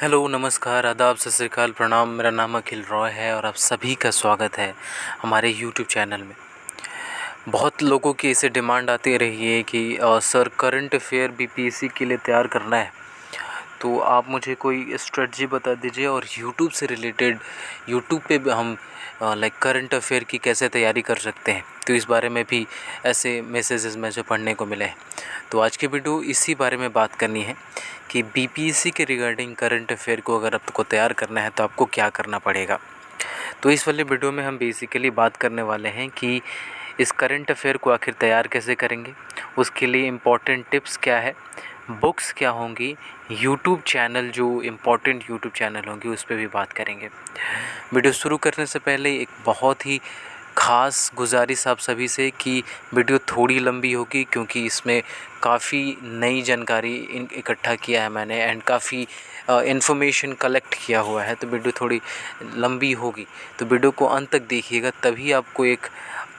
Hello, नमस्कार, आदाब, सत श्री अकाल, प्रणाम। मेरा नाम अखिल रॉय है और आप सभी का स्वागत है हमारे यूट्यूब चैनल में। बहुत लोगों की इसे डिमांड आती रही है कि सर करंट अफेयर बीपीएससी के लिए तैयार करना है, तो आप मुझे कोई स्ट्रेटजी बता दीजिए। और यूट्यूब से रिलेटेड यूट्यूब पे भी हम करंट अफेयर की कैसे तैयारी कर सकते हैं, तो इस बारे में भी ऐसे मैसेजेस मुझे पढ़ने को मिले हैं। तो आज की वीडियो इसी बारे में बात करनी है कि बीपीएससी के रिगार्डिंग करंट अफेयर को अगर आपको तैयार करना है तो आपको क्या करना पड़ेगा। तो इस वाले वीडियो में हम बेसिकली बात करने वाले हैं कि इस करंट अफेयर को आखिर तैयार कैसे करेंगे, उसके लिए इम्पॉर्टेंट टिप्स क्या है, बुक्स क्या होंगी, यूट्यूब चैनल जो इम्पोर्टेंट यूट्यूब चैनल होंगे उस पर भी बात करेंगे। वीडियो शुरू करने से पहले एक बहुत ही ख़ास गुजारिश आप सभी से कि वीडियो थोड़ी लंबी होगी, क्योंकि इसमें काफ़ी नई जानकारी इकट्ठा किया है मैंने एंड काफ़ी इन्फॉर्मेशन कलेक्ट किया हुआ है, तो वीडियो थोड़ी लंबी होगी। तो वीडियो को अंत तक देखिएगा, तभी आपको एक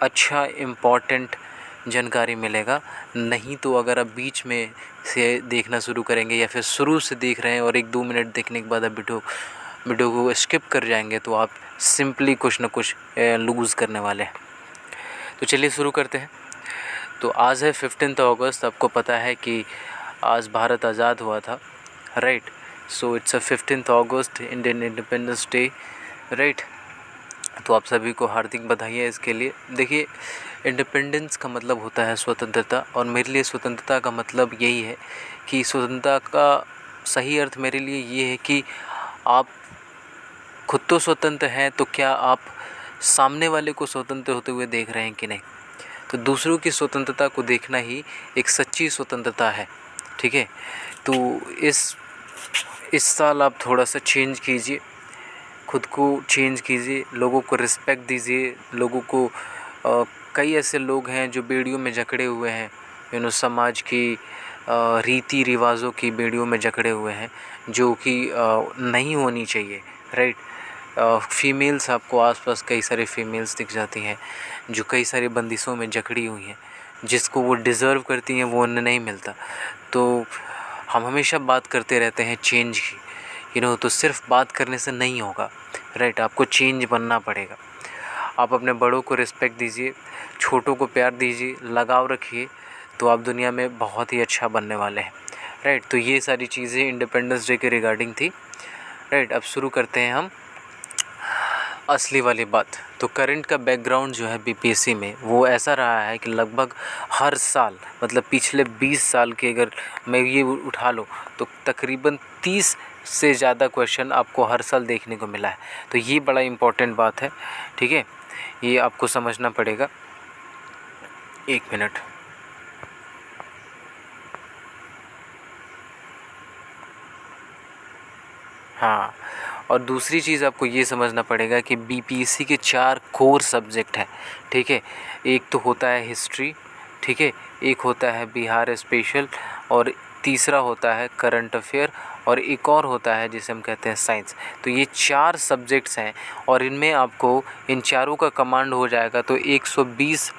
अच्छा इम्पॉर्टेंट जानकारी मिलेगा। नहीं तो अगर आप बीच में से देखना शुरू करेंगे या फिर शुरू से देख रहे हैं और 1-2 मिनट देखने के बाद आप वीडियो को स्किप कर जाएंगे, तो आप सिंपली कुछ ना कुछ लूज़ करने वाले हैं। तो चलिए शुरू करते हैं। तो आज है 15 अगस्त। आपको पता है कि आज भारत आज़ाद हुआ था, right. So it's 15 August, Indian independence day, right. तो आप सभी को हार्दिक बधाई है इसके लिए। देखिए, इंडिपेंडेंस का मतलब होता है स्वतंत्रता, और मेरे लिए स्वतंत्रता का मतलब यही है कि स्वतंत्रता का सही अर्थ मेरे लिए ये है कि आप खुद तो स्वतंत्र हैं, तो क्या आप सामने वाले को स्वतंत्र होते हुए देख रहे हैं कि नहीं। तो दूसरों की स्वतंत्रता को देखना ही एक सच्ची स्वतंत्रता है, ठीक है। तो इस साल आप थोड़ा सा चेंज कीजिए, खुद को चेंज कीजिए, लोगों को रिस्पेक्ट दीजिए। लोगों को कई ऐसे लोग हैं जो बेड़ियों में जकड़े हुए हैं, समाज की रीति रिवाज़ों की बेड़ियों में जकड़े हुए हैं, जो कि नहीं होनी चाहिए, राइट। फीमेल्स, आपको आसपास कई सारी फीमेल्स दिख जाती हैं जो कई सारी बंदिशों में जकड़ी हुई हैं, जिसको वो डिज़र्व करती हैं वो उन्हें नहीं मिलता। तो हम हमेशा बात करते रहते हैं चेंज की, तो सिर्फ बात करने से नहीं होगा, राइट। आपको चेंज बनना पड़ेगा। आप अपने बड़ों को रिस्पेक्ट दीजिए, छोटों को प्यार दीजिए, लगाव रखिए, तो आप दुनिया में बहुत ही अच्छा बनने वाले हैं, राइट। तो ये सारी चीज़ें इंडिपेंडेंस डे के रिगार्डिंग थी, राइट। अब शुरू करते हैं हम असली वाली बात। तो करंट का बैकग्राउंड जो है बीपीएससी में वो ऐसा रहा है कि लगभग हर साल, मतलब पिछले 20 साल के अगर मैं ये उठा लूँ तो तकरीबन 30 से ज़्यादा क्वेश्चन आपको हर साल देखने को मिला है। तो ये बड़ा इम्पोर्टेंट बात है, ठीक है। ये आपको समझना पड़ेगा। 1 मिनट। हाँ, और दूसरी चीज़ आपको ये समझना पड़ेगा कि बीपीएससी के 4 कोर सब्जेक्ट हैं, ठीक है। एक तो होता है हिस्ट्री, ठीक है, एक होता है बिहार स्पेशल, और तीसरा होता है करंट अफेयर, और एक और होता है जिसे हम कहते हैं साइंस। तो ये 4 सब्जेक्ट्स हैं, और इनमें आपको इन चारों का कमांड हो जाएगा तो 120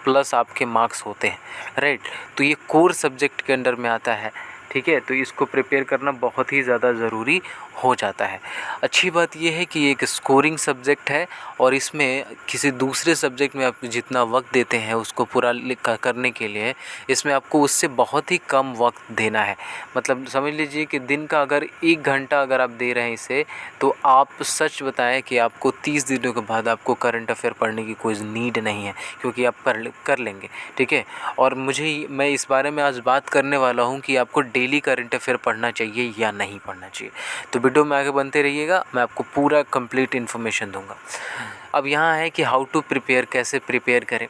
प्लस आपके मार्क्स होते हैं, राइट। तो ये कोर सब्जेक्ट के अंडर में आता है, ठीक है। तो इसको प्रिपेयर करना बहुत ही ज़्यादा ज़रूरी हो जाता है। अच्छी बात यह है कि ये एक स्कोरिंग सब्जेक्ट है, और इसमें किसी दूसरे सब्जेक्ट में आप जितना वक्त देते हैं उसको पूरा करने के लिए, इसमें आपको उससे बहुत ही कम वक्त देना है। मतलब समझ लीजिए कि दिन का अगर 1 घंटा अगर आप दे रहे हैं इसे, तो आप सच बताएं कि आपको 30 दिनों के बाद आपको करंट अफेयर पढ़ने की कोई नीड नहीं है, क्योंकि आप कर लेंगे, ठीक है। और मैं इस बारे में आज बात करने वाला हूँ कि आपको डेली करंट अफेयर पढ़ना चाहिए या नहीं पढ़ना चाहिए। तो वीडियो में आगे बनते रहिएगा, मैं आपको पूरा कंप्लीट इन्फॉर्मेशन दूंगा। अब यहाँ है कि हाउ टू प्रिपेयर, कैसे प्रिपेयर करें।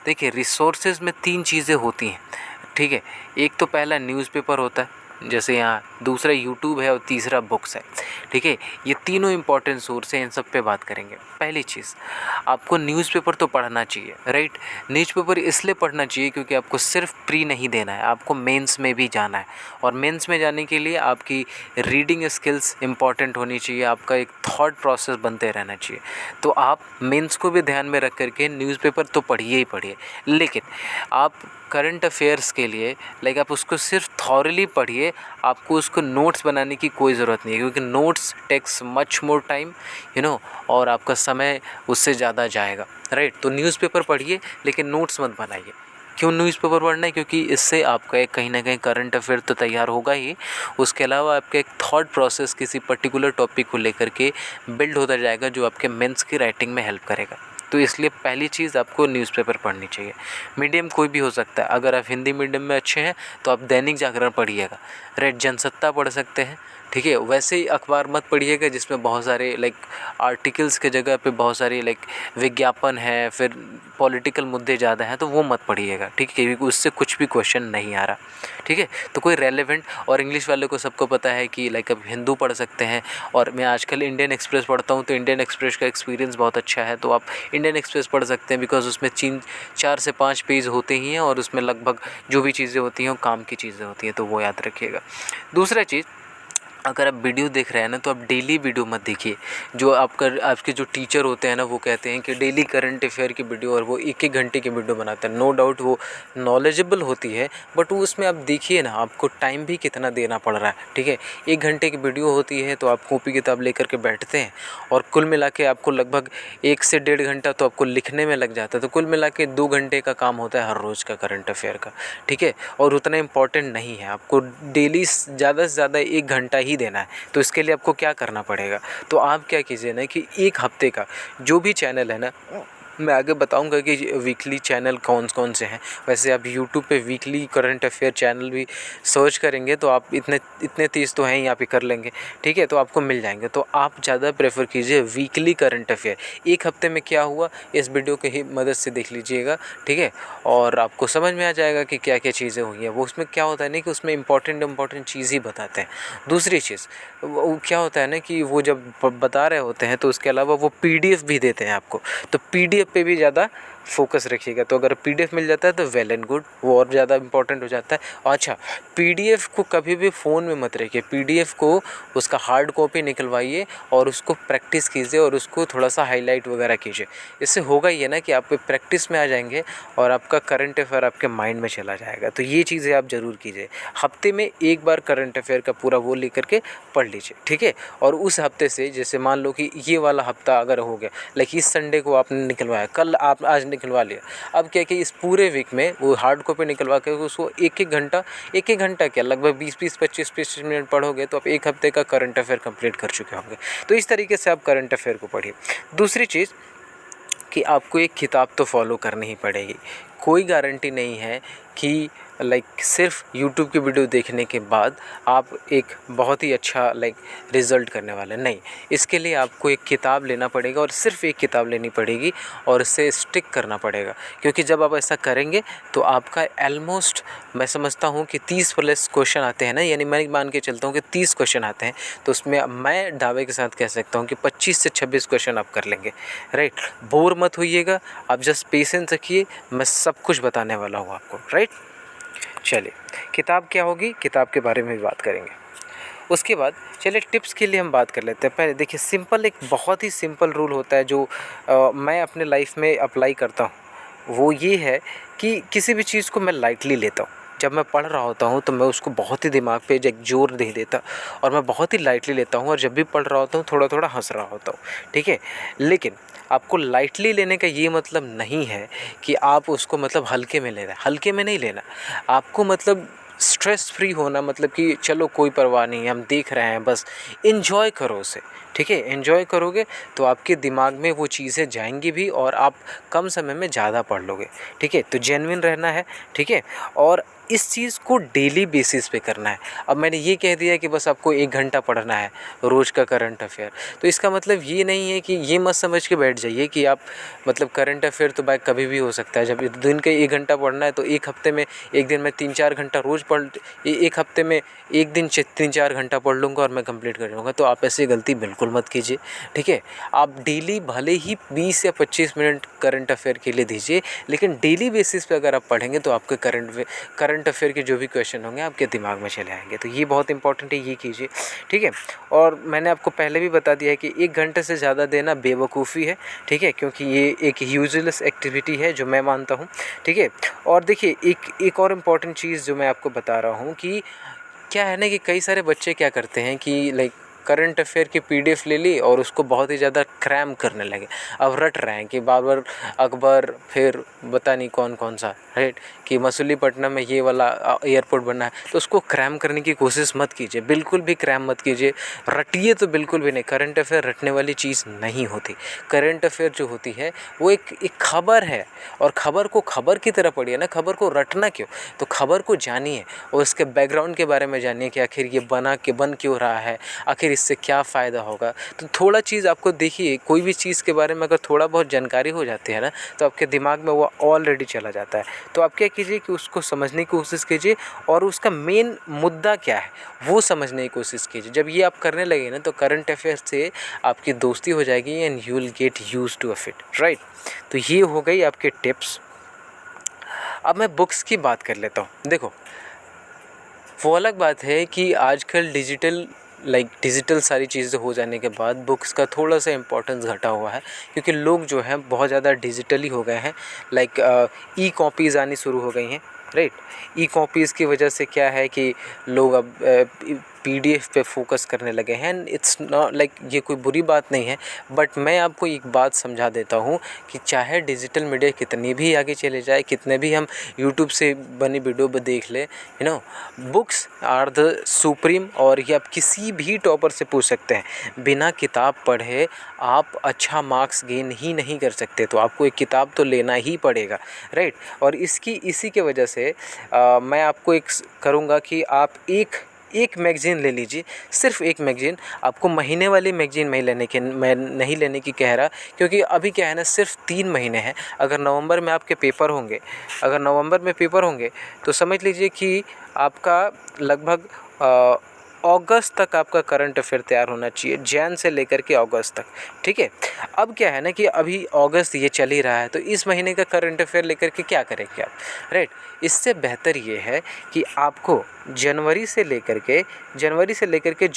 देखिए, रिसोर्सेज में 3 चीज़ें होती हैं, ठीक है। एक तो पहला न्यूज़पेपर होता है, जैसे यहाँ, दूसरा यूट्यूब है, और तीसरा बुक्स है, ठीक है। ये तीनों इंपॉर्टेंट सोर्स हैं, इन सब पे बात करेंगे। पहली चीज़, आपको न्यूज़पेपर तो पढ़ना चाहिए, राइट। न्यूज़पेपर इसलिए पढ़ना चाहिए क्योंकि आपको सिर्फ प्री नहीं देना है, आपको मेंस में भी जाना है, और मेंस में जाने के लिए आपकी रीडिंग स्किल्स इंपॉर्टेंट होनी चाहिए, आपका एक थॉट प्रोसेस बनते रहना चाहिए। तो आप मेंस को भी ध्यान में रख करके न्यूज़पेपर तो पढ़िए ही पढ़िए, लेकिन आप करंट अफेयर्स के लिए लाइक आप उसको सिर्फ थॉरली पढ़िए, आपको उसको नोट्स बनाने की कोई ज़रूरत नहीं है, क्योंकि notes takes much more time और आपका समय उससे ज़्यादा जाएगा, राइट। तो न्यूज़पेपर पढ़िए लेकिन नोट्स मत बनाइए। क्यों न्यूज़पेपर पढ़ना है? क्योंकि इससे आपका एक कहीं ना कहीं करंट अफेयर तो तैयार होगा ही, उसके अलावा आपका एक थॉट प्रोसेस किसी पर्टिकुलर टॉपिक को लेकर के बिल्ड होता जाएगा, जो आपके मेंस की राइटिंग में हेल्प करेगा। तो इसलिए पहली चीज़ आपको न्यूज़पेपर पढ़नी चाहिए। मीडियम कोई भी हो सकता है, अगर आप हिंदी मीडियम में अच्छे हैं तो आप दैनिक जागरण पढ़िएगा, राइट। जनसत्ता पढ़ सकते हैं, ठीक है। वैसे ही अखबार मत पढ़िएगा जिसमें बहुत सारे लाइक आर्टिकल्स के जगह पे बहुत सारी लाइक विज्ञापन है, फिर पॉलिटिकल मुद्दे ज़्यादा हैं, तो वो मत पढ़िएगा, ठीक है, क्योंकि उससे कुछ भी क्वेश्चन नहीं आ रहा, ठीक है। तो कोई रेलेवेंट, और इंग्लिश वाले को सबको पता है कि लाइक अब हिंदू पढ़ सकते हैं, और मैं आजकल इंडियन एक्सप्रेस पढ़ता हूँ, तो इंडियन एक्सप्रेस का एक्सपीरियंस बहुत अच्छा है, तो आप इंडियन एक्सप्रेस पढ़ सकते हैं, बिकॉज उसमें 4 से 5 पेज होते ही हैं, और उसमें लगभग जो भी चीज़ें होती हैं वो काम की चीज़ें होती हैं, तो वो याद रखिएगा। दूसरा चीज़, अगर आप वीडियो देख रहे हैं ना, तो आप डेली वीडियो मत देखिए। जो आपके जो टीचर होते हैं ना, वो कहते हैं कि डेली करंट अफेयर की वीडियो, और वो 1-1 घंटे की वीडियो बनाते हैं। नो डाउट वो नॉलेजेबल होती है, बट वो उसमें आप देखिए ना, आपको टाइम भी कितना देना पड़ रहा है, ठीक है। 1 घंटे की वीडियो होती है तो आप कॉपी किताब लेकर के बैठते हैं, और कुल मिला के आपको लगभग 1 से 1.5 घंटा तो आपको लिखने में लग जाता है, तो कुल मिला के 2 घंटे का काम होता है हर रोज़ का करंट अफेयर का, ठीक है। और उतना इम्पॉर्टेंट नहीं है, आपको डेली ज़्यादा से ज़्यादा 1 घंटा ही देना है। तो इसके लिए आपको क्या करना पड़ेगा, तो आप क्या कीजिए ना कि 1 हफ्ते का जो भी चैनल है ना, मैं आगे बताऊंगा कि वीकली चैनल कौन कौन से हैं। वैसे आप यूट्यूब पे वीकली करंट अफेयर चैनल भी सर्च करेंगे तो आप इतने तेज़ तो हैं ही, आप ही कर लेंगे, ठीक है, तो आपको मिल जाएंगे। तो आप ज़्यादा प्रेफर कीजिए वीकली करंट अफेयर। 1 हफ्ते में क्या हुआ इस वीडियो के ही मदद से देख लीजिएगा, ठीक है, और आपको समझ में आ जाएगा कि क्या क्या चीज़ें हुई हैं। वो उसमें क्या होता है ना कि उसमें इंपॉर्टेंट चीज़ ही बताते हैं। दूसरी चीज़ वो क्या होता है ना कि वो जब बता रहे होते हैं तो उसके अलावा वो PDF भी देते हैं आपको, तो PDF पे भी ज़्यादा फोकस रखिएगा। तो अगर PDF मिल जाता है तो वेल एंड गुड, वो और ज़्यादा इंपॉर्टेंट हो जाता है। अच्छा, PDF को कभी भी फ़ोन में मत रखिए, PDF को उसका हार्ड कॉपी निकलवाइए और उसको प्रैक्टिस कीजिए, और उसको थोड़ा सा हाईलाइट वगैरह कीजिए। इससे होगा ये ना कि आप प्रैक्टिस में आ जाएंगे और आपका करंट अफेयर आपके माइंड में चला जाएगा। तो ये चीज़ें आप ज़रूर कीजिए। हफ्ते में 1 बार करंट अफेयर का पूरा वो लेकर के पढ़ लीजिए, ठीक है। और उस हफ्ते से जैसे मान लो कि ये वाला हफ्ता अगर हो गया, लाइक इस संडे को आपने निकलवाया, कल आप आज निकलवा लिया, अब क्या कि इस पूरे वीक में वो हार्ड कॉपी निकलवा के उसको 1-1 घंटा क्या लगभग 20-20 25-25 मिनट पढ़ोगे तो आप 1 हफ्ते का करंट अफेयर कंप्लीट कर चुके होंगे। तो इस तरीके से आप करंट अफेयर को पढ़िए। दूसरी चीज़ कि आपको एक किताब तो फॉलो करनी ही पड़ेगी। कोई गारंटी नहीं है कि लाइक सिर्फ यूट्यूब की वीडियो देखने के बाद आप एक बहुत ही अच्छा लाइक रिज़ल्ट करने वाले नहीं। इसके लिए आपको एक किताब लेना पड़ेगा, और सिर्फ एक किताब लेनी पड़ेगी और इसे स्टिक करना पड़ेगा। क्योंकि जब आप ऐसा करेंगे तो आपका ऑलमोस्ट मैं समझता हूँ कि 30+ क्वेश्चन आते हैं ना, यानी मैं मान के चलता हूँ कि 30 क्वेश्चन आते हैं, तो उसमें मैं दावे के साथ कह सकता हूँ कि 25 से 26 क्वेश्चन आप कर लेंगे, राइट। बोर मत होइएगा, आप जस्ट पेशेंस रखिए, मैं सब कुछ बताने वाला हूँ आपको, राइट। चलिए, किताब क्या होगी, किताब के बारे में भी बात करेंगे। उसके बाद चलिए टिप्स के लिए हम बात कर लेते हैं। पहले देखिए, सिंपल, एक बहुत ही सिंपल रूल होता है जो मैं अपने लाइफ में अप्लाई करता हूँ। वो ये है कि किसी भी चीज़ को मैं लाइटली लेता हूँ। जब मैं पढ़ रहा होता हूँ तो मैं उसको बहुत ही दिमाग पे एक जोर दे देता, और मैं बहुत ही लाइटली लेता हूँ, और जब भी पढ़ रहा होता हूँ थोड़ा थोड़ा हंस रहा होता हूँ, ठीक है। लेकिन आपको लाइटली लेने का ये मतलब नहीं है कि आप उसको मतलब हल्के में ले रहे हैं। हल्के में नहीं लेना, आपको मतलब स्ट्रेस फ्री होना, मतलब कि चलो कोई परवाह नहीं है, हम देख रहे हैं, बस एन्जॉय करो उसे, ठीक है। एन्जॉय करोगे तो आपके दिमाग में वो चीज़ें जाएंगी भी, और आप कम समय में ज़्यादा पढ़ लोगे, ठीक है। तो जेन्युइन रहना है, ठीक है, और इस चीज़ को डेली बेसिस पे करना है। अब मैंने ये कह दिया कि बस आपको 1 घंटा पढ़ना है रोज़ का करंट अफेयर, तो इसका मतलब ये नहीं है कि ये मत समझ के बैठ जाइए कि आप मतलब करंट अफेयर तो भाई कभी भी हो सकता है। जब दिन के 1 घंटा पढ़ना है तो 1 हफ्ते में 1 दिन में 3-4 घंटा रोज़ पढ़, 1 हफ्ते में 1 दिन 3-4 घंटा पढ़ लूँगा और मैं कंप्लीट कर लूँगा। तो आप ऐसी गलती बिल्कुल मत कीजिए, ठीक है। आप डेली भले ही 20 या 25 मिनट करंट अफेयर के लिए दीजिए, लेकिन डेली बेसिस पे अगर आप पढ़ेंगे तो आपके करंट करंट अफेयर के जो भी क्वेश्चन होंगे आपके दिमाग में चले आएंगे। तो ये बहुत इंपॉर्टेंट है, ये कीजिए, ठीक है। और मैंने आपको पहले भी बता दिया है कि 1 घंटे से ज़्यादा देना बेवकूफ़ी है, ठीक है, क्योंकि ये एक यूजलेस एक्टिविटी है जो मैं मानता हूँ, ठीक है। और देखिए एक और इम्पॉर्टेंट चीज़ जो मैं आपको बता रहा हूँ कि क्या है ना कि कई सारे बच्चे क्या करते हैं कि लाइक करंट अफेयर की पीडीएफ ले ली और उसको बहुत ही ज़्यादा क्रैम करने लगे। अब रट रहे हैं कि बाबर अकबर, फिर पता नहीं कौन कौन सा, राइट, कि मसूलीपट्टनम में ये वाला एयरपोर्ट बना है, तो उसको क्रैम करने की कोशिश मत कीजिए, बिल्कुल भी क्रैम मत कीजिए, रटिए तो बिल्कुल भी नहीं। करंट अफेयर रटने वाली चीज़ नहीं होती। करंट अफेयर जो होती है वो एक खबर है, और खबर को खबर की तरह पढ़िए ना, खबर को रटना क्यों। तो खबर को जानिए और उसके बैकग्राउंड के बारे में जानिए कि आखिर ये बन क्यों रहा है, आखिर इससे क्या फ़ायदा होगा। तो थोड़ा चीज़ आपको देखिए, कोई भी चीज़ के बारे में अगर थोड़ा बहुत जानकारी हो जाती है ना, तो आपके दिमाग में वो ऑलरेडी चला जाता है। तो आप क्या कीजिए कि उसको समझने की कोशिश कीजिए और उसका मेन मुद्दा क्या है वो समझने की कोशिश कीजिए। जब ये आप करने लगे ना, तो करंट अफेयर से आपकी दोस्ती हो जाएगी and you will get used to it, right. तो ये हो गई आपके टिप्स। अब मैं बुक्स की बात कर लेता हूँ। देखो, वो अलग बात है कि आजकल डिजिटल सारी चीज़ें हो जाने के बाद बुक्स का थोड़ा सा इम्पोर्टेंस घटा हुआ है, क्योंकि लोग जो हैं बहुत ज़्यादा डिजिटली हो गए हैं। ई कॉपीज़ आनी शुरू हो गई हैं, राइट। ई कॉपीज़ की वजह से क्या है कि लोग अब पीडीएफ पे फोकस करने लगे हैं। इट्स नॉट लाइक, ये कोई बुरी बात नहीं है, बट मैं आपको एक बात समझा देता हूँ कि चाहे डिजिटल मीडिया कितनी भी आगे चले जाए, कितने भी हम यूट्यूब से बनी वीडियो देख ले, बुक्स आर द सुप्रीम। और ये आप किसी भी टॉपर से पूछ सकते हैं, बिना किताब पढ़े आप अच्छा मार्क्स गेन ही नहीं कर सकते। तो आपको एक किताब तो लेना ही पड़ेगा, राइट। और इसी के वजह से मैं आपको एक करूँगा कि आप एक मैगज़ीन ले लीजिए, सिर्फ एक मैगज़ीन। आपको महीने वाली मैगज़ीन मैं नहीं लेने की कह रहा, क्योंकि अभी क्या है ना, सिर्फ 3 महीने हैं। अगर नवंबर में पेपर होंगे तो समझ लीजिए कि आपका लगभग अगस्त तक आपका करंट अफेयर तैयार होना चाहिए, जैन से लेकर के अगस्त तक, ठीक है। अब क्या है ना कि अभी अगस्त ये चल ही रहा है, तो इस महीने का करंट अफेयर लेकर के क्या करेंगे आप, राइट। इससे बेहतर ये है कि आपको जनवरी से लेकर के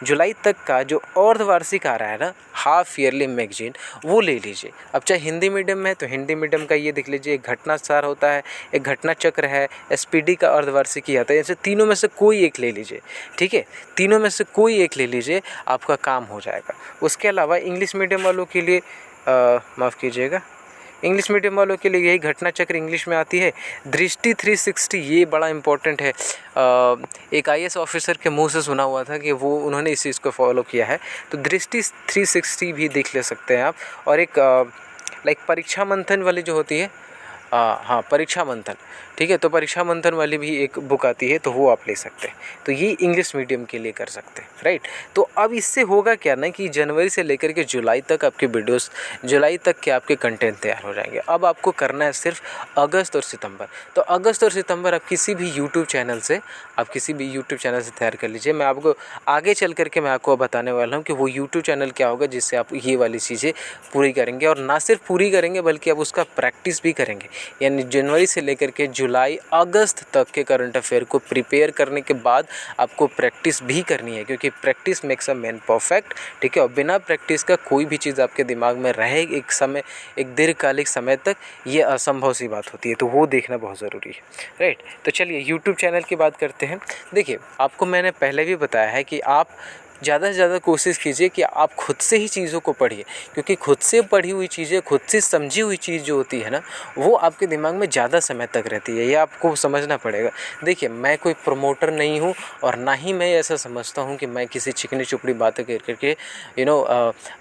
जुलाई तक का जो अर्धवार्षिक आ रहा है ना, हाफ ईयरली मैगजीन, वो ले लीजिए। अब चाहे हिंदी मीडियम में है तो हिंदी मीडियम का ये देख लीजिए, एक घटना सार होता है, एक घटना चक्र है, एसपीडी का अर्धवार्षिक ही आता है। ऐसे तीनों में से कोई एक ले लीजिए, ठीक है, तीनों में से कोई एक ले लीजिए, आपका काम हो जाएगा। उसके अलावा इंग्लिश मीडियम वालों के लिए माफ़ कीजिएगा, इंग्लिश मीडियम वालों के लिए यही घटना चक्र इंग्लिश में आती है। दृष्टि 360, ये बड़ा इंपॉर्टेंट है। एक आईएएस ऑफिसर के मुंह से सुना हुआ था कि उन्होंने इस चीज़ को फॉलो किया है। तो दृष्टि 360 भी देख ले सकते हैं आप। और एक परीक्षा मंथन वाली जो होती है, हाँ, परीक्षा मंथन, ठीक है, तो परीक्षा मंथन वाली भी एक बुक आती है, तो वो आप ले सकते हैं। तो ये इंग्लिश मीडियम के लिए कर सकते हैं, राइट। तो अब इससे होगा क्या ना कि जनवरी से लेकर के जुलाई तक आपके वीडियोस, जुलाई तक के आपके कंटेंट तैयार हो जाएंगे। अब आपको करना है सिर्फ अगस्त और सितंबर। तो अगस्त और सितंबर आप किसी भी यूट्यूब चैनल से तैयार कर लीजिए। मैं आपको आगे चल करके मैं आपको बताने वाला हूँ कि वो यूट्यूब चैनल क्या होगा जिससे आप ये वाली चीज़ें पूरी करेंगे, और ना सिर्फ पूरी करेंगे बल्कि आप उसका प्रैक्टिस भी करेंगे। यानी जनवरी से लेकर के जुलाई अगस्त तक के करंट अफेयर को प्रिपेयर करने के बाद आपको प्रैक्टिस भी करनी है, क्योंकि practice makes a man perfect, ठीक है। और बिना प्रैक्टिस का कोई भी चीज़ आपके दिमाग में रहे एक दीर्घकालिक समय तक, ये असंभव सी बात होती है। तो वो देखना बहुत ज़रूरी है, राइट। तो चलिए यूट्यूब चैनल की बात करते हैं। देखिए, आपको मैंने पहले भी बताया है कि आप ज़्यादा से ज़्यादा कोशिश कीजिए कि आप खुद से ही चीज़ों को पढ़िए, क्योंकि खुद से पढ़ी हुई चीज़ें, खुद से समझी हुई चीज़ जो होती है ना, वो आपके दिमाग में ज़्यादा समय तक रहती है। ये आपको समझना पड़ेगा। देखिए, मैं कोई प्रमोटर नहीं हूँ, और ना ही मैं ऐसा समझता हूँ कि मैं किसी चिकनी चुपड़ी बातें कर करके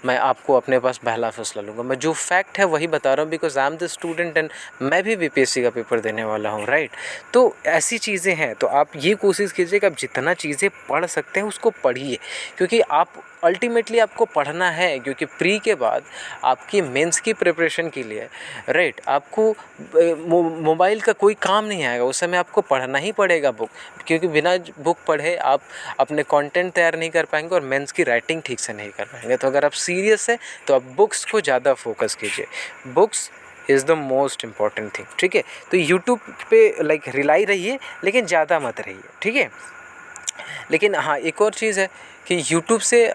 मैं आपको अपने पास बहला फुसला लूँगा। मैं जो फैक्ट है वही बता रहा हूँ, because I am the student and मैं भी बीपीएससी का पेपर देने वाला हूँ, राइट। तो ऐसी चीज़ें हैं, तो आप ये कोशिश कीजिए कि आप जितना चीज़ें पढ़ सकते हैं उसको पढ़िए, क्योंकि आप अल्टीमेटली आपको पढ़ना है। क्योंकि प्री के बाद आपकी मेंस की प्रिपरेशन के लिए, राइट, आपको मोबाइल का कोई काम नहीं आएगा। उस समय आपको पढ़ना ही पड़ेगा बुक, क्योंकि बिना बुक पढ़े आप अपने कंटेंट तैयार नहीं कर पाएंगे और मेंस की राइटिंग ठीक से नहीं कर पाएंगे। तो अगर आप सीरियस है तो आप बुक्स को ज़्यादा फोकस कीजिए। Books is the most important thing, ठीक है। तो यूट्यूब पे लाइक रिलाई रहिए, लेकिन ज़्यादा मत रहिए, ठीक है। लेकिन हाँ, एक और चीज़ है कि यूट्यूब से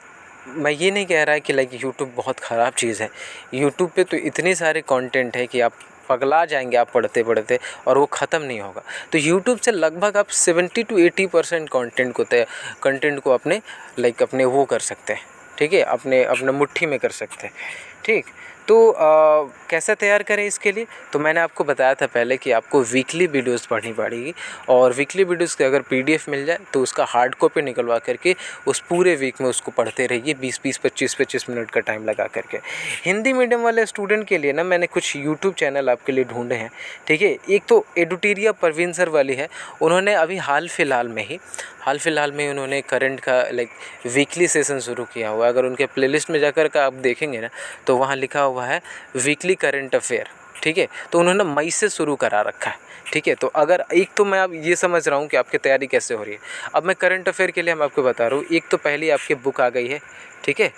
मैं ये नहीं कह रहा कि लाइक यूट्यूब बहुत ख़राब चीज़ है। यूट्यूब पे तो इतने सारे कंटेंट है कि आप पगला जाएंगे आप पढ़ते पढ़ते, और वो ख़त्म नहीं होगा। तो यूट्यूब से लगभग आप 70 to 80% कंटेंट को अपने लाइक अपने वो कर सकते हैं, ठीक है, अपने अपने मुट्ठी में कर सकते हैं, ठीक। तो कैसा तैयार करें इसके लिए, तो मैंने आपको बताया था पहले कि आपको वीकली वीडियोस पढ़नी पड़ेगी, और वीकली वीडियोस के अगर पीडीएफ मिल जाए तो उसका हार्ड कॉपी निकलवा करके उस पूरे वीक में उसको पढ़ते रहिए, 20-20, 25-25 मिनट का टाइम लगा करके। हिंदी मीडियम वाले स्टूडेंट के लिए ना मैंने कुछ यूट्यूब चैनल आपके लिए ढूंढे हैं, ठीक है। एक तो एडुटेरिया परवीन सर वाली है, उन्होंने अभी हाल फिलहाल में उन्होंने करंट का लाइक वीकली सेशन शुरू किया हुआ है। अगर उनके प्लेलिस्ट में जाकर का आप देखेंगे ना, तो वहाँ लिखा हुआ है वीकली करंट अफेयर, ठीक है। तो उन्होंने मई से शुरू करा रखा है, ठीक है। तो अगर एक तो मैं अब ये समझ रहा हूँ कि आपकी तैयारी कैसे हो रही है। अब मैं करंट अफेयर के लिए मैं आपको बता रहा हूँ, एक तो पहली आपकी बुक आ गई है, ठीक है,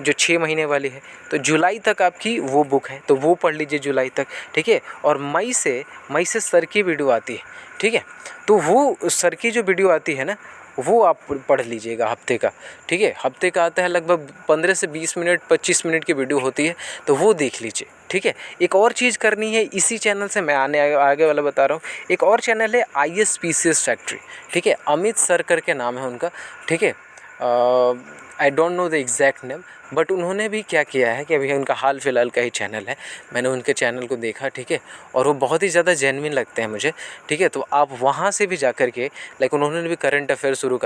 जो 6 महीने वाली है। तो जुलाई तक आपकी वो बुक है, तो वो पढ़ लीजिए जुलाई तक, ठीक है। और मई से सर की वीडियो आती है, ठीक है। तो वो सर की जो वीडियो आती है ना, वो आप पढ़ लीजिएगा हफ्ते का, ठीक है। हफ्ते का आता है लगभग 15 से 20 मिनट 25 मिनट की वीडियो होती है, तो वो देख लीजिए, ठीक है। एक और चीज़ करनी है इसी चैनल से, मैं आगे वाला बता रहा हूँ। एक और चैनल है ISPCS फैक्ट्री, ठीक है, अमित सर करके नाम है उनका, ठीक है। I don't know the exact name, but उन्होंने भी क्या किया है कि अभी उनका हाल फिलहाल का ही चैनल है, मैंने उनके चैनल को देखा, ठीक है, और वो बहुत ही ज़्यादा जेन्युइन लगते हैं मुझे, ठीक है। तो आप वहाँ से भी जा कर के लाइक उन्होंने भी करंट अफेयर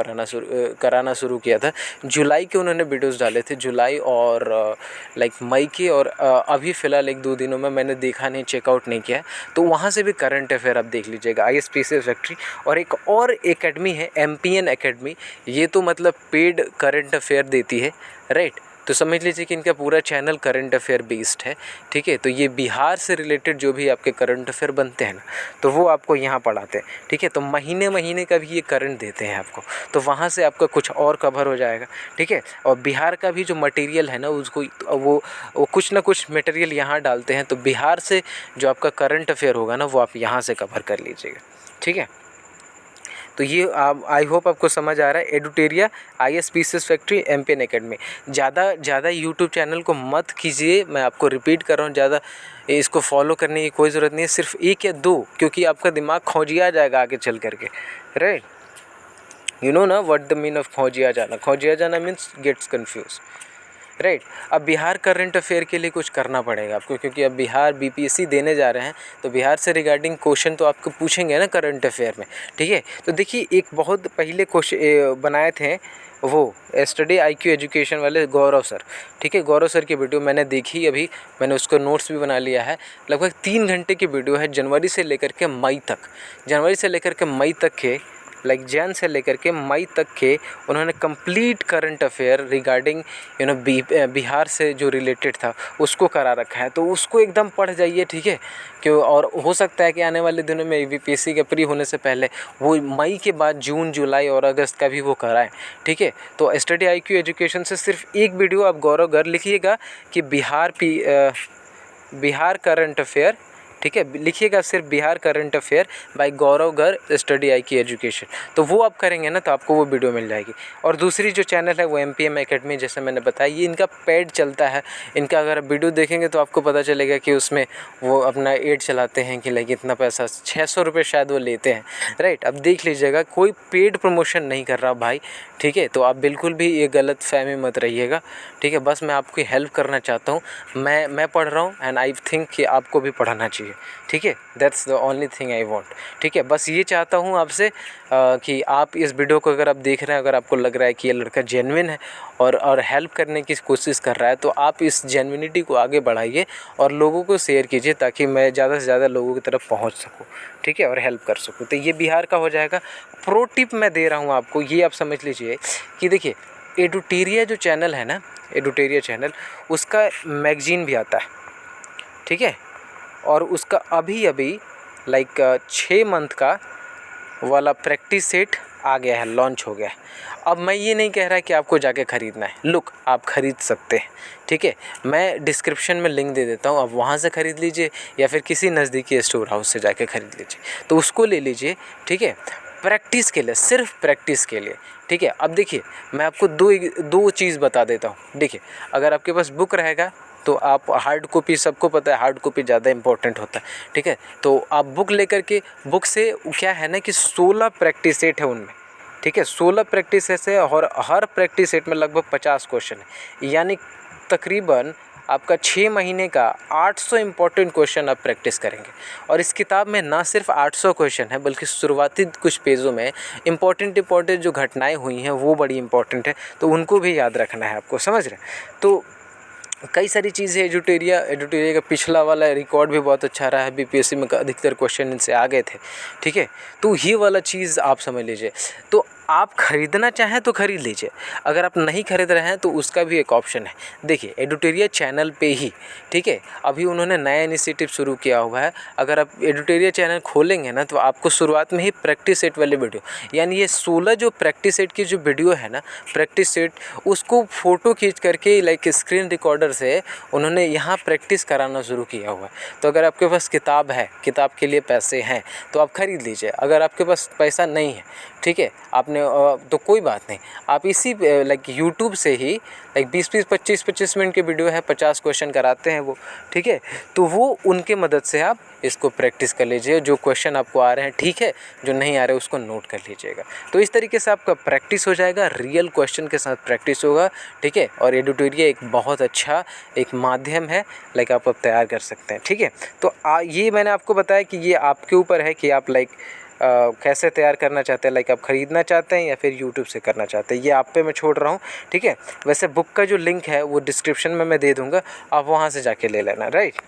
कराना शुरू किया था। जुलाई के उन्होंने वीडियोस डाले थे, जुलाई और लाइक मई के, और अभी फ़िलहाल 1-2 दिनों में मैंने देखा नहीं, चेकआउट नहीं किया है। तो वहाँ से भी करंट अफेयर आप देख लीजिएगा, ISPCS फैक्ट्री। और एक और एकेडमी है MPN एकेडमी, ये तो मतलब पेड करंट अफेयर देती है, राइट। तो समझ लीजिए कि इनका पूरा चैनल करंट अफेयर बेस्ड है, ठीक है। तो ये बिहार से रिलेटेड जो भी आपके करंट अफेयर बनते हैं ना, तो वो आपको यहाँ पढ़ाते हैं, ठीक है। तो महीने का भी ये करंट देते हैं आपको, तो वहाँ से आपका कुछ और कवर हो जाएगा, ठीक है। और बिहार का भी जो मटेरियल है ना, उसको वो कुछ ना कुछ मटेरियल यहाँ डालते हैं, तो बिहार से जो आपका करंट अफेयर होगा ना, वो आप यहाँ से कवर कर लीजिएगा, ठीक है। तो ये आप आई होप आपको समझ आ रहा है। एडुटेरिया, ISPCS फैक्ट्री, MPN एकेडमी। ज़्यादा यूट्यूब चैनल को मत कीजिए, मैं आपको रिपीट कर रहा हूँ, ज़्यादा इसको फॉलो करने की कोई ज़रूरत नहीं है, सिर्फ 1 या 2, क्योंकि आपका दिमाग खौजिया जाएगा आगे चल करके, राइट। यू नो ना व्हाट द मीन ऑफ खौजिया जाना मीन्स गेट्स कन्फ्यूज, राइट। अब बिहार करंट अफेयर के लिए कुछ करना पड़ेगा आपको, क्योंकि अब बिहार BPSC देने जा रहे हैं, तो बिहार से रिगार्डिंग क्वेश्चन तो आपको पूछेंगे ना करंट अफेयर में, ठीक है। तो देखिए, एक बहुत पहले क्वेश्चन बनाए थे वो स्टडी IQ एजुकेशन वाले गौरव सर, ठीक है। गौरव सर की वीडियो मैंने देखी, अभी मैंने उसको नोट्स भी बना लिया है। लगभग 3 घंटे की वीडियो है, जनवरी से लेकर के मई तक के लाइक जैन से लेकर के मई तक के उन्होंने complete current affair regarding Bihar से जो रिलेटेड था उसको करा रखा है। तो उसको एकदम पढ़ जाइए, ठीक है। क्यों, और हो सकता है कि आने वाले दिनों में BPSC के प्री होने से पहले वो मई के बाद जून, जुलाई और अगस्त का भी वो कराएं, ठीक है। तो स्टडी IQ एजुकेशन से सिर्फ एक वीडियो आप गौरव घर लिखिएगा कि बिहार करंट अफेयर, ठीक है, लिखिएगा सिर्फ बिहार करंट अफेयर बाय गौरव गर्ग स्टडी IQ एजुकेशन। तो वो आप करेंगे ना, तो आपको वो वीडियो मिल जाएगी। और दूसरी जो चैनल है वो MPM एकेडमी, जैसे मैंने बताया, ये इनका पेड चलता है। इनका अगर आप वीडियो देखेंगे तो आपको पता चलेगा कि उसमें वो अपना एड चलाते हैं कि लाइक इतना पैसा 600 रुपये शायद वो लेते हैं, राइट। अब देख लीजिएगा, कोई पेड प्रमोशन नहीं कर रहा भाई, ठीक है। तो आप बिल्कुल भी ये गलत फहमी मत रहिएगा, ठीक है। बस मैं आपकी हेल्प करना चाहता हूँ, मैं पढ़ रहा हूँ एंड आई थिंक कि आपको भी पढ़ना चाहिए, ठीक है। That's the only thing I want, ठीक है। बस ये चाहता हूँ आपसे कि आप इस वीडियो को अगर आप देख रहे हैं, अगर आपको लग रहा है कि ये लड़का जेन्युइन है और हेल्प करने की कोशिश कर रहा है, तो आप इस जेन्युइनिटी को आगे बढ़ाइए और लोगों को शेयर कीजिए, ताकि मैं ज़्यादा से ज़्यादा लोगों की तरफ पहुँच सकूँ, ठीक है, और हेल्प कर सकूँ। तो ये बिहार का हो जाएगा। प्रो टिप मैं दे रहा हूँ आपको, ये आप समझ लीजिए कि देखिए, एडुटेरिया जो चैनल है ना, एडुटेरिया चैनल, उसका मैगजीन भी आता है, ठीक है। और उसका अभी लाइक 6 मंथ का वाला प्रैक्टिस सेट आ गया है, लॉन्च हो गया है। अब मैं ये नहीं कह रहा कि आपको जाके ख़रीदना है, लुक आप ख़रीद सकते हैं, ठीक है। मैं डिस्क्रिप्शन में लिंक दे देता हूँ, आप वहाँ से ख़रीद लीजिए या फिर किसी नज़दीकी स्टोर हाउस से जाके ख़रीद लीजिए, तो उसको ले लीजिए, ठीक है, प्रैक्टिस के लिए, सिर्फ प्रैक्टिस के लिए, ठीक है। अब देखिए मैं आपको दो चीज़ बता देता हूँ। देखिए अगर आपके पास बुक रहेगा तो आप हार्ड कॉपी, सबको पता है हार्ड कॉपी ज़्यादा इंपॉर्टेंट होता है, ठीक है। तो आप बुक लेकर के, बुक से क्या है ना कि 16 प्रैक्टिस सेट है उनमें, ठीक है, 16 प्रैक्टिस सेट है और हर प्रैक्टिस सेट में लगभग 50 क्वेश्चन है, यानी तकरीबन आपका 6 महीने का 800 इम्पॉर्टेंट क्वेश्चन आप प्रैक्टिस करेंगे। और इस किताब में ना सिर्फ 800 क्वेश्चन है बल्कि शुरुआती कुछ पेजों में इम्पॉर्टेंट जो घटनाएं हुई हैं वो बड़ी इंपॉर्टेंट है, तो उनको भी याद रखना है आपको, समझ रहे हैं। तो कई सारी चीज़ें, एडुटेरिया का पिछला वाला रिकॉर्ड भी बहुत अच्छा रहा है, बीपीएससी में अधिकतर क्वेश्चन इनसे आ गए थे, ठीक है। तो ये वाला चीज़ आप समझ लीजिए। तो आप ख़रीदना चाहें तो ख़रीद लीजिए, अगर आप नहीं ख़रीद रहे हैं तो उसका भी एक ऑप्शन है। देखिए एडुटेरिया चैनल पे ही, ठीक है, अभी उन्होंने नया इनिशिएटिव शुरू किया हुआ है। अगर आप एडुटेरिया चैनल खोलेंगे ना तो आपको शुरुआत में ही प्रैक्टिस सेट वाले वीडियो, यानी ये 16 जो प्रैक्टिस सेट की जो वीडियो है ना, प्रैक्टिस सेट, उसको फ़ोटो खींच करके लाइक स्क्रीन रिकॉर्डर से उन्होंने यहाँ प्रैक्टिस कराना शुरू किया हुआ है। तो अगर आपके पास किताब है, किताब के लिए पैसे हैं तो आप ख़रीद लीजिए। अगर आपके पास पैसा नहीं है, ठीक है, आपने तो कोई बात नहीं, आप इसी लाइक यूट्यूब से ही लाइक 20-20, 25-25 मिनट के वीडियो है, 50 क्वेश्चन कराते हैं वो, ठीक है। तो वो उनके मदद से आप इसको प्रैक्टिस कर लीजिए, जो क्वेश्चन आपको आ रहे हैं, ठीक है, जो नहीं आ रहे उसको नोट कर लीजिएगा। तो इस तरीके से आपका प्रैक्टिस हो जाएगा, रियल क्वेश्चन के साथ प्रैक्टिस होगा, ठीक है। और एडुटोरिया एक बहुत अच्छा एक माध्यम है, लाइक आप अब तैयार कर सकते हैं, ठीक है। तो ये मैंने आपको बताया कि ये आपके ऊपर है कि आप लाइक कैसे तैयार करना चाहते हैं, लाइक आप ख़रीदना चाहते हैं या फिर यूट्यूब से करना चाहते हैं, ये आप पे मैं छोड़ रहा हूँ, ठीक है। वैसे बुक का जो लिंक है वो डिस्क्रिप्शन में मैं दे दूँगा, आप वहाँ से जाके ले लेना, राइट।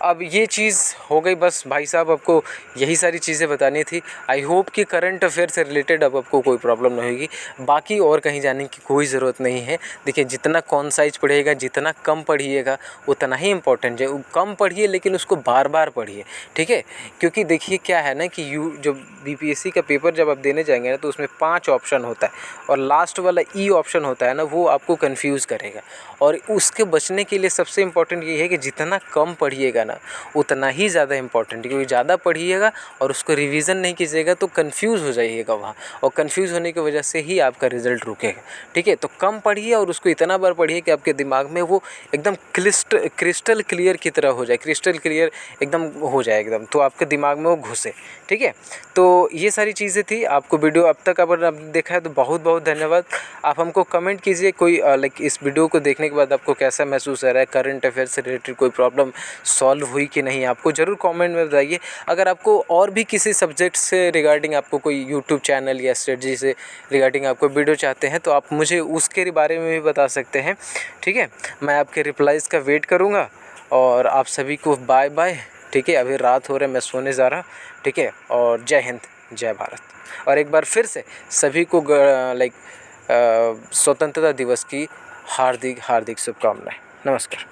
अब ये चीज़ हो गई, बस भाई साहब आपको यही सारी चीज़ें बतानी थी। आई होप कि करंट अफेयर से रिलेटेड अब आपको कोई प्रॉब्लम नहीं होगी, बाकी और कहीं जाने की कोई ज़रूरत नहीं है। देखिए जितना कॉन्साइज पढ़िएगा, जितना कम पढ़िएगा उतना ही इम्पोर्टेंट है। कम पढ़िए लेकिन उसको बार बार पढ़िए, ठीक है। क्योंकि देखिए क्या है ना कि जो बीपीएससी का पेपर जब आप देने जाएंगे ना तो उसमें 5 ऑप्शन होता है और लास्ट वाला ई ऑप्शन होता है ना, वो आपको कन्फ्यूज़ करेगा। और उसके बचने के लिए सबसे इम्पोर्टेंट ये है कि जितना कम पढ़िएगा ना उतना ही ज़्यादा इम्पोर्टेंट है, क्योंकि ज़्यादा पढ़िएगा और उसको रिवीजन नहीं कीजिएगा तो कंफ्यूज हो जाइएगा वहाँ, और कंफ्यूज होने की वजह से ही आपका रिजल्ट रुकेगा, ठीक है। तो कम पढ़िए और उसको इतना बार पढ़िए कि आपके दिमाग में वो एकदम क्रिस्टल क्लियर की तरह हो जाए, क्रिस्टल क्लियर एकदम हो जाए एकदम, तो आपके दिमाग में वो घुसे, ठीक है। तो ये सारी चीज़ें थी। आपको वीडियो अब तक अगर आपने देखा है तो बहुत बहुत धन्यवाद। आप हमको कमेंट कीजिए कोई लाइक इस वीडियो को देखने के बाद आपको कैसा महसूस हो रहा है, करंट अफेयर से रिलेटेड कोई प्रॉब्लम सॉल्व हुई कि नहीं, आपको ज़रूर कमेंट में बताइए। अगर आपको और भी किसी सब्जेक्ट से रिगार्डिंग आपको कोई यूट्यूब चैनल या स्ट्रेटजी से रिगार्डिंग आपको वीडियो चाहते हैं तो आप मुझे उसके बारे में भी बता सकते हैं, ठीक है। मैं आपके रिप्लाईज़ का वेट करूँगा और आप सभी को बाय बाय, ठीक है। अभी रात हो रहा है, मैं सोने जा रहा, ठीक है। और जय हिंद, जय भारत। और एक बार फिर से सभी को लाइक स्वतंत्रता दिवस की हार्दिक हार्दिक शुभकामनाएं। नमस्कार।